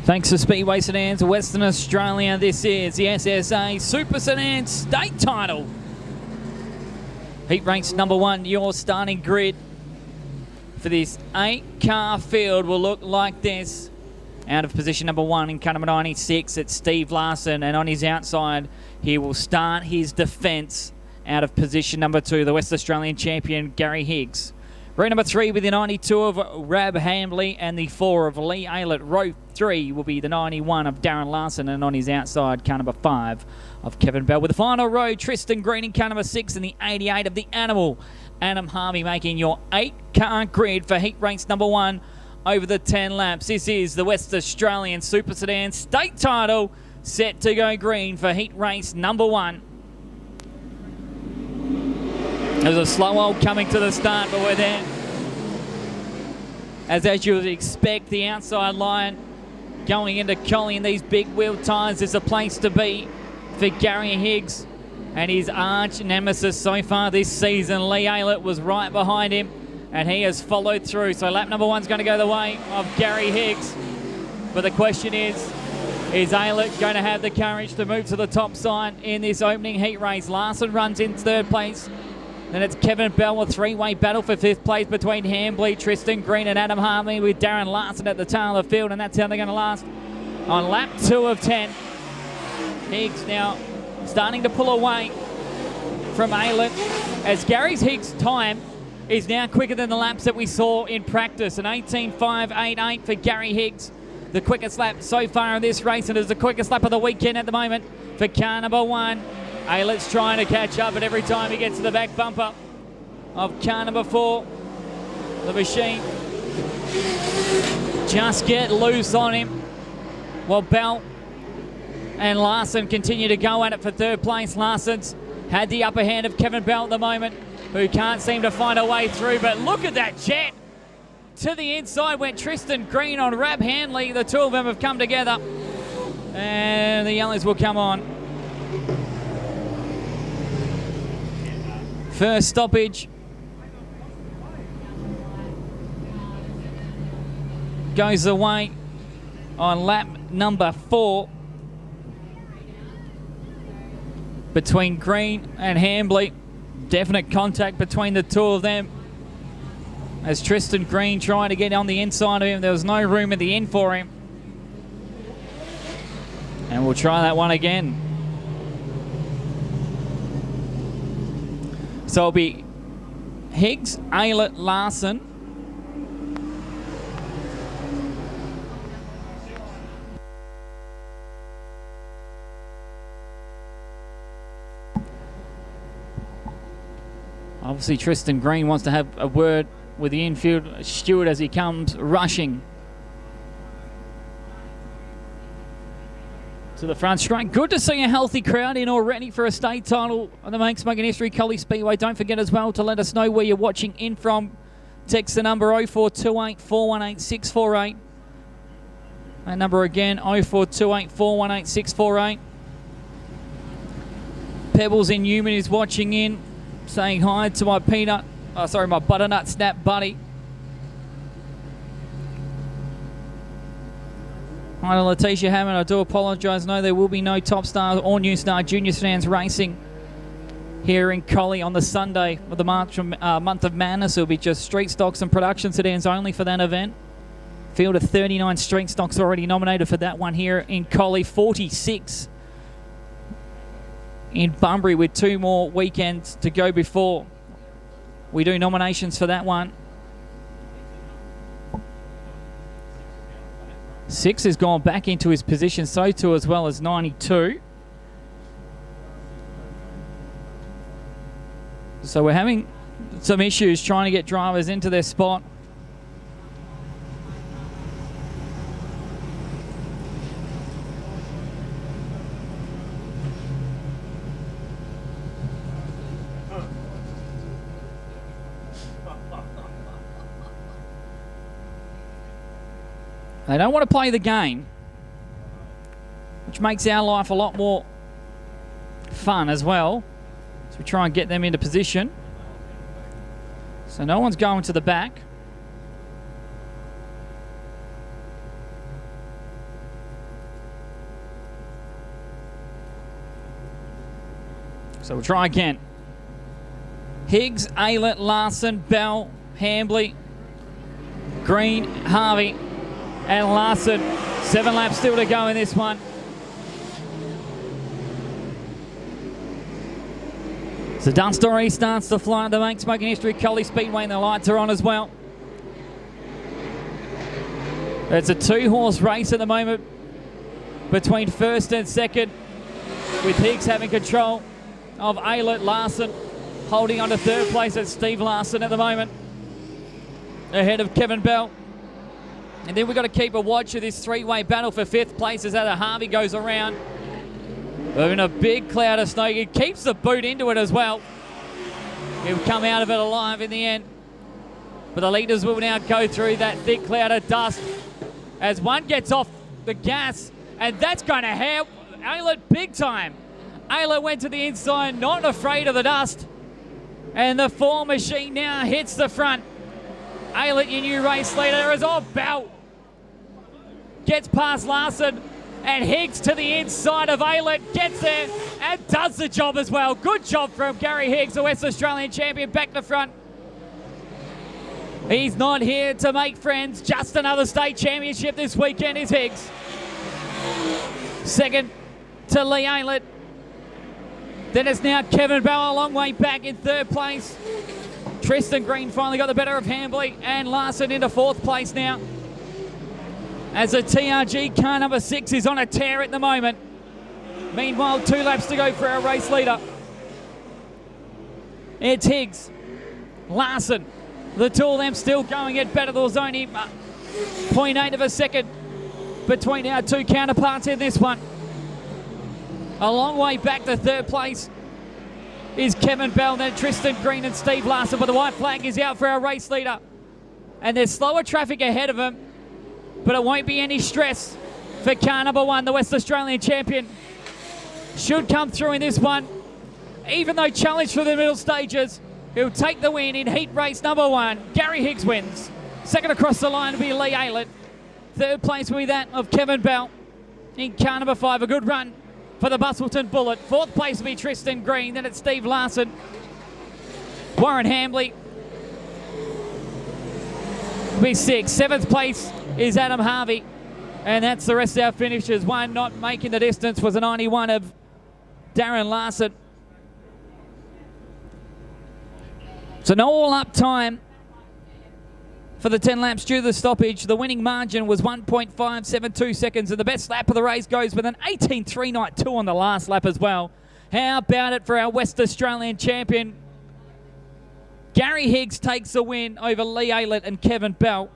Thanks to Speedway Sedans, Western Australia. This is the SSA Super Sedan State Title. Heat race number 1, your starting grid for this 8-car field will look like this. Out of position number 1 in car number 96, it's Steve Larson, and on his outside, he will start his defence out of position number 2, the West Australian champion, Gary Higgs. Row number 3 with the 92 of Rab Hambley and the 4 of Lee Aylett. Row 3 will be the 91 of Darren Larson, and on his outside, car number 5 of Kevin Bell. With the final row, Tristan Green in car number 6 and the 88 of the Animal, Adam Harvey, making your 8-car grid for heat race number 1 over the 10 laps. This is the West Australian Super Sedan State Title, set to go green for heat race number 1. There's a slow old coming to the start, but we're there. As you would expect, the outside line going into Collie in these big wheel tyres is a place to be for Gary Higgs and his arch nemesis so far this season. Lee Aylett was right behind him, and he has followed through. So lap number 1's going to go the way of Gary Higgs. But the question is Aylett going to have the courage to move to the top side in this opening heat race? Larson runs in 3rd place. Then it's Kevin Bell, a 3-way battle for 5th place between Hambley, Tristan Green and Adam Harvey, with Darren Larson at the tail of the field, and that's how they're going to last on lap 2 of 10. Higgs now starting to pull away from Aylett, as Gary Higgs' time is now quicker than the laps that we saw in practice. An 18.588 for Gary Higgs, the quickest lap so far in this race, and is the quickest lap of the weekend at the moment for car number 1. Aylett's trying to catch up, but every time he gets to the back bumper of car number 4, the machine just get loose on him. While Bell and Larson continue to go at it for 3rd place. Larson's had the upper hand of Kevin Bell at the moment, who can't seem to find a way through, but look at that jet. To the inside went Tristan Green on Rab Handley. The two of them have come together, and the yellows will come on. First stoppage goes away on lap number 4 between Green and Hambley. Definite contact between the two of them, as Tristan Green trying to get on the inside of him. There was no room at the end for him. And we'll try that one again. So it'll be Higgs, Aylett, Larson. Obviously Tristan Green wants to have a word with the infield steward as he comes rushing to the front straight. Good to see a healthy crowd in already for a state title on the Make Smoking History Collie Speedway. Don't forget as well to let us know where you're watching in from. Text the number 0428 418 648. That number again, 0428 418 648. Pebbles in Newman is watching in, saying hi to my my butternut snap buddy. Hi to Letitia Hammond. I do apologise. No, there will be no Top Star or New Star Junior Sedans racing here in Collie on the Sunday of the month of Madness. It'll be just street stocks and production sedans only for that event. Field of 39 street stocks already nominated for that one here in Collie. 46 in Bunbury, with 2 more weekends to go before we do nominations for that one. 6 has gone back into his position, so too as well as 92. So we're having some issues trying to get drivers into their spot. They don't want to play the game, which makes our life a lot more fun as well. So we try and get them into position. So no one's going to the back. So we'll try again. Higgs, Aylett, Larson, Bell, Hambley, Green, Harvey, and Larson. 7 laps still to go in this one. Sedan Story starts to fly under make smoking history. Collie, Speedway, and the lights are on as well. It's a 2-horse race at the moment between first and second, with Higgs having control of Aylett. Larson holding on to third place at Steve Larson at the moment, ahead of Kevin Bell. And then we've got to keep a watch of this 3-way battle for 5th place as Adam Harvey goes around. We're in a big cloud of snow. He keeps the boot into it as well. He'll come out of it alive in the end. But the leaders will now go through that thick cloud of dust as one gets off the gas, and that's going to help Aylett big time. Aylett went to the inside, not afraid of the dust. And the 4 machine now hits the front. Aylett, your new race leader, is all Bell. Gets past Larson, and Higgs to the inside of Aylett, gets there and does the job as well. Good job from Gary Higgs, the West Australian champion, back to front. He's not here to make friends, just another state championship this weekend is Higgs. Second to Lee Aylett. Then it's now Kevin Bell a long way back in 3rd place. Tristan Green finally got the better of Hambley, and Larson into 4th place now, as the TRG car number 6 is on a tear at the moment. Meanwhile, 2 laps to go for our race leader. It's Higgs, Larson, the two of them still going at better. There was only 0.8 of a second between our 2 counterparts in this one. A long way back to 3rd place is Kevin Bell, then Tristan Green and Steve Larson, but the white flag is out for our race leader. And there's slower traffic ahead of him, but it won't be any stress for car number 1, the West Australian champion. Should come through in this one. Even though challenged for the middle stages, he'll take the win in heat race number 1. Gary Higgs wins. Second across the line will be Lee Aylett. 3rd place will be that of Kevin Bell in car number 5. A good run for the Bustleton Bullet. 4th place will be Tristan Green. Then it's Steve Larson. Warren Hambley will be 6th. 7th place is Adam Harvey. And that's the rest of our finishers. One not making the distance was a 91 of Darren Larson. So no all-up time for the 10 laps due to the stoppage. The winning margin was 1.572 seconds, and the best lap of the race goes with an 18.392 on the last lap as well. How about it for our West Australian champion? Gary Higgs takes the win over Lee Aylett and Kevin Bell.